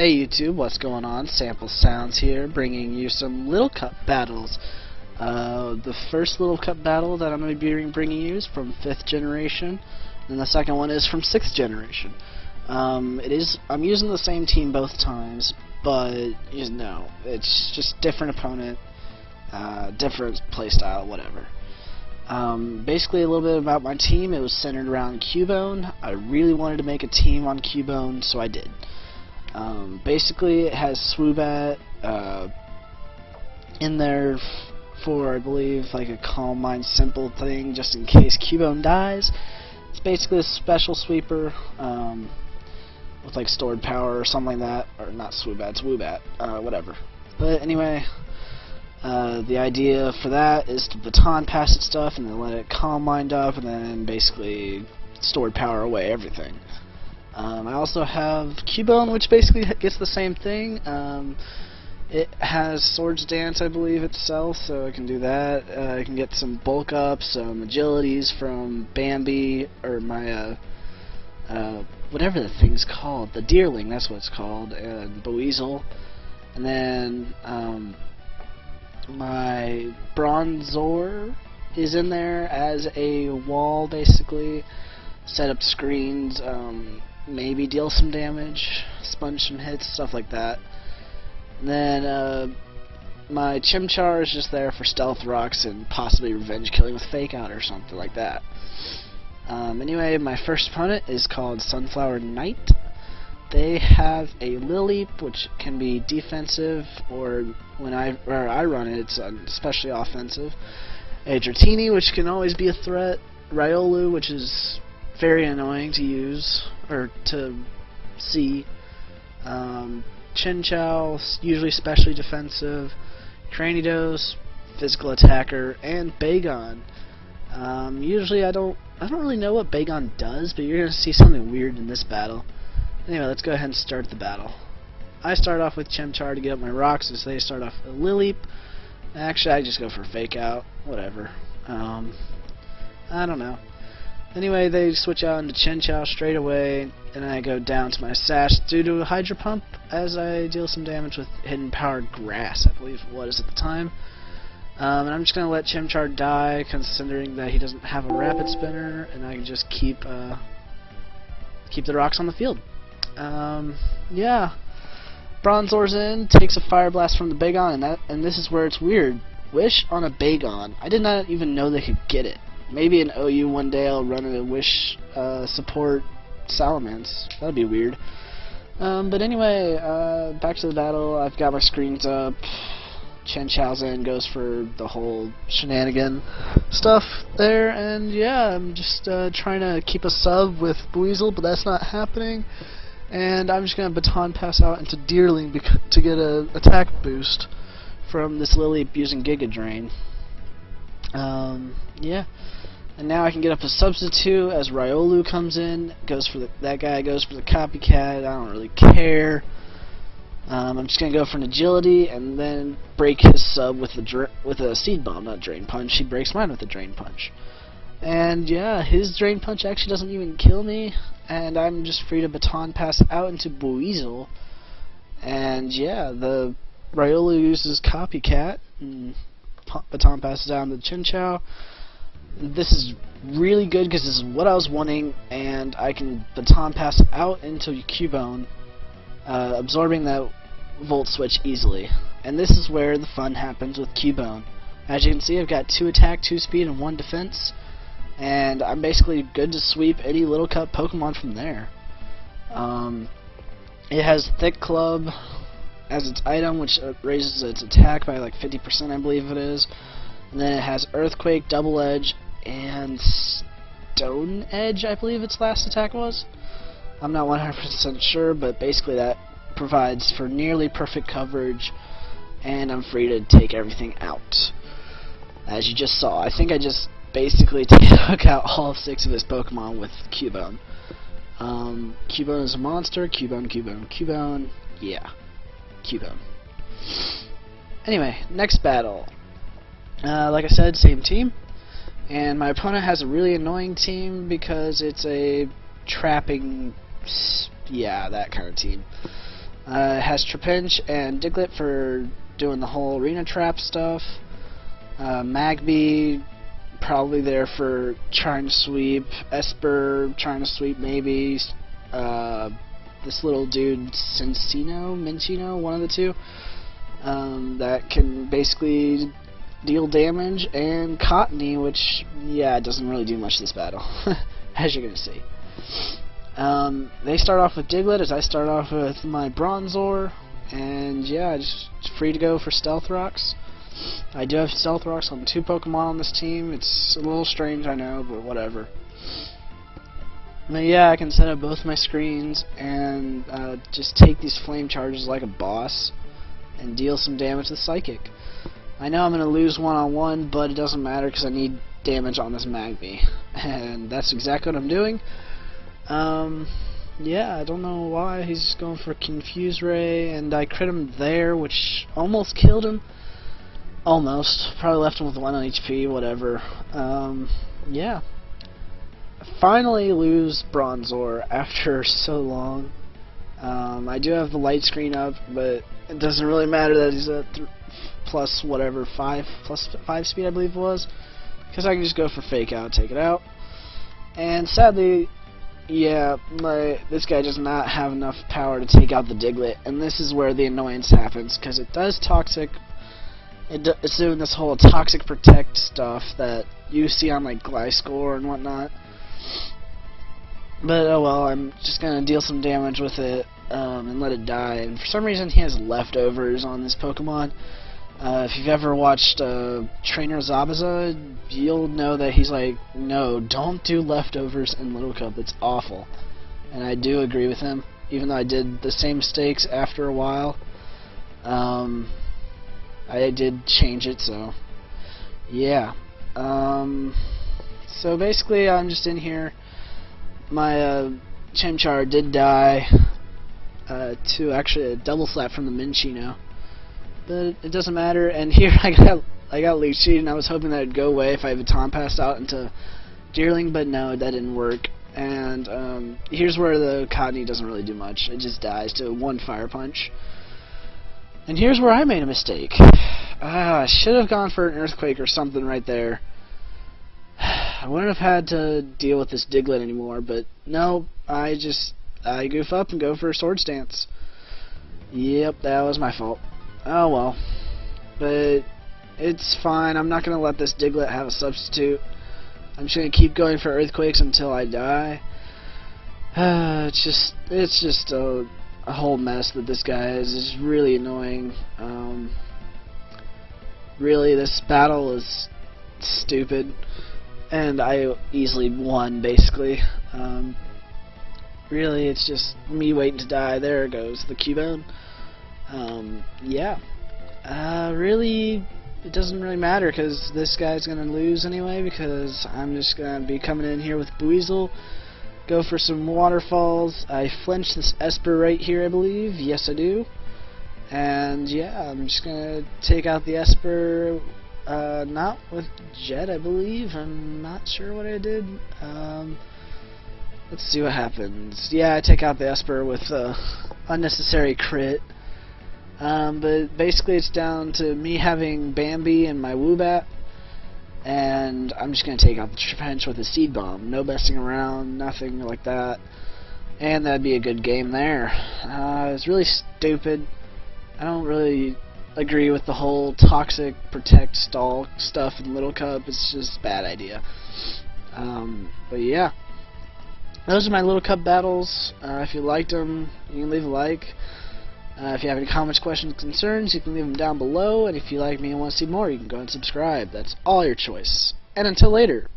Hey YouTube, what's going on? Sample Sounds here, bringing you some Little Cup battles. The first Little Cup battle that I'm going to be bringing you is from 5th generation, and the second one is from 6th generation. I'm using the same team both times, but you know, it's just different opponent, different playstyle, whatever. Basically, a little bit about my team. It was centered around Cubone. I really wanted to make a team on Cubone, so I did. Basically, it has Swoobat in there for, I believe, like a Calm Mind Simple thing, just in case Cubone dies. It's basically a special sweeper with like stored power or something like that, or not Swoobat, it's Woobat, whatever. But anyway, the idea for that is to baton pass it stuff and then let it Calm Mind up, and then basically stored power away everything. I also have Cubone, which basically gets the same thing. It has Swords Dance, I believe, itself, so I can do that. I can get some bulk ups, some agilities from Bambi, or my, whatever the thing's called, the Deerling, that's what it's called, and Boweasel. And then, my Bronzor is in there as a wall, basically. Set up screens, maybe deal some damage, sponge some hits, stuff like that. And then my Chimchar is just there for stealth rocks and possibly revenge killing with fake out or something like that. Anyway, my first opponent is called Sunflower Knight. They have a Lileep, which can be defensive, or when I run it, it's especially offensive. A Dratini, which can always be a threat. Riolu, which is very annoying to use, or to see. Chinchou, usually specially defensive. Cranidos, physical attacker, and Bagon. Usually I don't really know what Bagon does, but you're gonna see something weird in this battle. Anyway, let's go ahead and start the battle. I start off with Chimchar to get up my rocks, as they start off with Lileep. Actually, I just go for fake out, whatever. I don't know. Anyway, they switch out into Chinchou straight away, and I go down to my Sash due to a Hydro Pump as I deal some damage with Hidden Powered Grass, I believe it was at the time. And I'm just going to let Chimchar die, considering that he doesn't have a Rapid Spinner, and I can just keep the rocks on the field. Yeah. Bronzor's in, takes a Fire Blast from the Bagon, and this is where it's weird. Wish on a Bagon. I did not even know they could get it. Maybe in OU one day I'll run a Wish support Salamence. That'd be weird. But anyway, back to the battle. I've got my screens up. Chinchou's in, goes for the whole shenanigan stuff there, and yeah, I'm just trying to keep a sub with Boweasel, but that's not happening. And I'm just gonna baton pass out into Deerling to get a attack boost from this Lileep using Giga Drain. Yeah. And now I can get up a substitute as Riolu comes in. That guy goes for the copycat. I don't really care. I'm just gonna go for an agility and then break his sub with a Seed Bomb, not Drain Punch. He breaks mine with a Drain Punch. And yeah, his Drain Punch actually doesn't even kill me, and I'm just free to baton pass out into Boweasel. And yeah, the Riolu uses copycat and baton passes down to Chinchou. This is really good because this is what I was wanting, and I can baton pass out into Cubone, absorbing that Volt Switch easily. And this is where the fun happens with Cubone. As you can see, I've got 2 attack, 2 speed, and 1 defense, and I'm basically good to sweep any Little Cup Pokemon from there. It has Thick Club as its item, which raises its attack by like 50%, I believe it is. And then it has Earthquake, Double Edge, and Stone Edge, I believe its last attack was. I'm not 100% sure, but basically that provides for nearly perfect coverage, and I'm free to take everything out. As you just saw, I think I just basically took out all of 6 of his Pokemon with Cubone. Cubone is a monster. Cubone. Yeah. Cubone. Anyway, next battle. Like I said, same team, and my opponent has a really annoying team because it's a trapping, yeah, that kind of team. It has Trapinch and Diglett for doing the whole arena trap stuff. Magby probably there for trying to sweep. Esper trying to sweep maybe. This little dude Minchino, one of the two, that can basically deal damage, and Cottony, which, yeah, doesn't really do much this battle, as you're going to see. They start off with Diglett, as I start off with my Bronzor, and yeah, just free to go for Stealth Rocks. I do have Stealth Rocks on 2 Pokemon on this team. It's a little strange, I know, but whatever. But yeah, I can set up both my screens and just take these flame charges like a boss and deal some damage to Psychic. I know I'm going to lose one-on-one, but it doesn't matter because I need damage on this Magby. And that's exactly what I'm doing. Yeah, I don't know why he's just going for Confuse Ray, and I crit him there, which almost killed him. Almost. Probably left him with 1 on HP, whatever. Yeah. Finally lose Bronzor after so long. I do have the light screen up, but it doesn't really matter that he's at plus 5 speed, I believe it was, because I can just go for Fake Out, take it out. And sadly, yeah, this guy does not have enough power to take out the Diglett, and this is where the annoyance happens, because it does Toxic. It's doing this whole Toxic Protect stuff that you see on like Gliscor and whatnot. But oh well, I'm just gonna deal some damage with it and let it die. And for some reason, he has leftovers on this Pokemon. If you've ever watched Trainer Zabuza, you'll know that he's like, no, don't do leftovers in Little Cup. It's awful. And I do agree with him, even though I did the same mistakes after a while. I did change it, so yeah. So basically, I'm just in here. My Chimchar did die to actually a double slap from the Minchino, but it doesn't matter. And here I got Leech Seed, and I was hoping that it'd go away if I Baton Passed out into Deerling, but no, that didn't work. And here's where the Cottony doesn't really do much. It just dies to 1 Fire Punch. And here's where I made a mistake. I should have gone for an Earthquake or something right there. I wouldn't have had to deal with this Diglett anymore, but no, I goof up and go for a Swords Dance. Yep, that was my fault. Oh well. But it's fine. I'm not going to let this Diglett have a substitute. I'm just going to keep going for Earthquakes until I die. It's just a whole mess that this guy is. It's really annoying. Really, this battle is stupid, and I easily won, basically. Really, it's just me waiting to die. There goes the Cubone. Yeah. Really, it doesn't really matter, because this guy's going to lose anyway, because I'm just going to be coming in here with Buizel. Go for some waterfalls. I flinch this Esper right here, I believe. Yes, I do. And yeah, I'm just gonna take out the Esper, not with Jet, I believe. I'm not sure what I did. Let's see what happens. Yeah, I take out the Esper with unnecessary crit. But basically it's down to me having Bambi and my Woobat. And I'm just going to take out the Trapinch with a Seed Bomb. No messing around, nothing like that. And that'd be a good game there. It's really stupid. I don't really agree with the whole Toxic Protect Stall stuff in Little Cup. It's just a bad idea. But yeah. Those are my Little Cup battles. If you liked them, you can leave a like. If you have any comments, questions, concerns, you can leave them down below. And if you like me and want to see more, you can go and subscribe. That's all your choice. And until later.